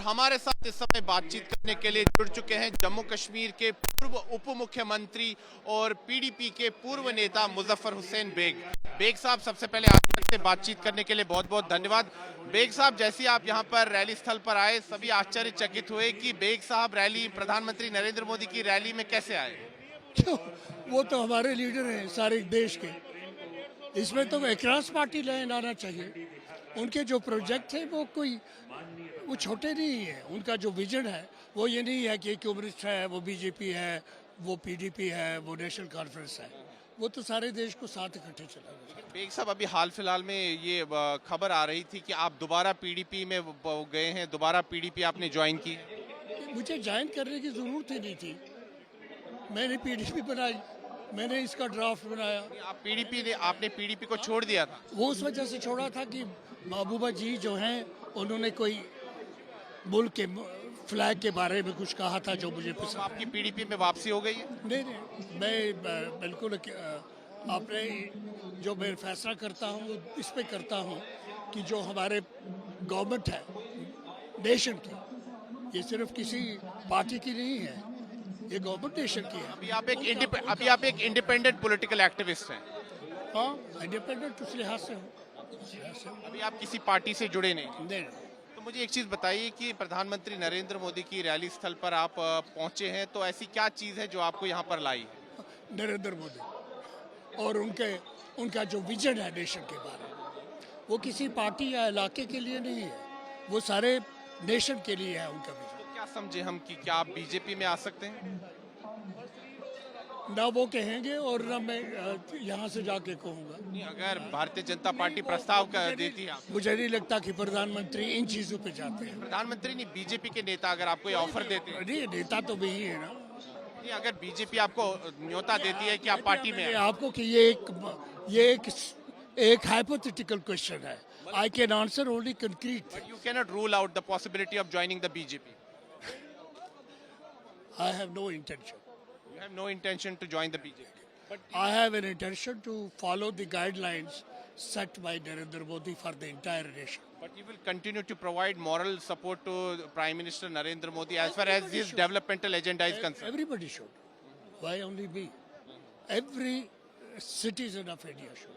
हमारे साथ इस समय बातचीत करने के लिए जुड़ चुके हैं जम्मू कश्मीर के पूर्व उप मुख्यमंत्री और पीडीपी के पूर्व नेता मुजफ्फर हुसैन बेग। बेग साहब, सबसे पहले आप तक से बातचीत करने के लिए बहुत बहुत धन्यवाद। बेग साहब, जैसे ही आप यहाँ पर रैली स्थल पर आए, सभी आश्चर्यचकित हुए कि बेग साहब रैली, प्रधानमंत्री नरेंद्र मोदी की रैली में कैसे आए। क्यों? वो तो हमारे लीडर हैं सारे देश के। इसमें तो एक्रॉस पार्टी लाइन आना चाहिए। उनके जो प्रोजेक्ट है वो छोटे नहीं है। उनका जो विजन है वो ये नहीं है कि कम्युनिस्ट है, वो बीजेपी है, वो पीडीपी है, वो नेशनल कॉन्फ्रेंस है। वो तो सारे देश को साथ इकट्ठे चलाना। बेग साहब, अभी हाल फिलहाल में ये खबर आ रही थी कि आप दोबारा पीडीपी में गए हैं, दोबारा पीडीपी आपने ज्वाइन की। मुझे ज्वाइन करने की ज़रूरत ही नहीं थी। मैंने पीडीपी बनाई, मैंने इसका ड्राफ्ट बनाया। आपने पीडीपी को छोड़ दिया था। वो उस वजह से छोड़ा था कि महबूबा जी जो हैं उन्होंने कोई मुल्क के फ्लैग के बारे में कुछ कहा था जो मुझे पसंद। आपकी पीडीपी में वापसी हो गई है? नहीं, मैं बिल्कुल आपने जो मैं फैसला करता हूँ इस पे करता हूँ कि जो हमारे गवर्नमेंट है नेशन की, ये सिर्फ किसी पार्टी की नहीं है, ये गवर्नमेंट नेशन की है। अभी आप एक इंडिपेंडेंट पॉलिटिकल एक्टिविस्ट हैं। हाँ, इंडिपेंडेंट उस लिहाज से हूँ। अभी आप किसी पार्टी से जुड़े नहीं। नहीं। तो मुझे एक चीज बताइए कि प्रधानमंत्री नरेंद्र मोदी की रैली स्थल पर आप पहुंचे हैं, तो ऐसी क्या चीज है जो आपको यहाँ पर लाई है? नरेंद्र मोदी और उनका जो विजन है नेशन के बारे में, वो किसी पार्टी या इलाके के लिए नहीं है, वो सारे नेशन के लिए है उनका विजन। तो क्या समझे हम कि क्या आप बीजेपी में आ सकते हैं? ना वो कहेंगे और ना मैं यहाँ से जाके कहूँगा। अगर भारतीय जनता पार्टी प्रस्ताव देती है, मुझे नहीं लगता कि प्रधानमंत्री इन चीजों पे जाते हैं। प्रधानमंत्री नहीं, बीजेपी के नेता अगर आपको ये ऑफर देते हैं। नहीं, नेता तो वही है ना। नहीं, अगर बीजेपी आपको न्योता देती है कि आप पार्टी में आपको कि ये एक हाइपोथेटिकल क्वेश्चन है। I can answer only concrete. You can not rule out the possibility of joining the BJP. I have no intention. You have no intention to join the BJP. But I have an intention to follow the guidelines set by Narendra Modi for the entire nation. you will continue to provide moral support to Prime Minister Narendra Modi as far as his developmental agenda is concerned. Everybody should. Why only me? Every citizen of India should.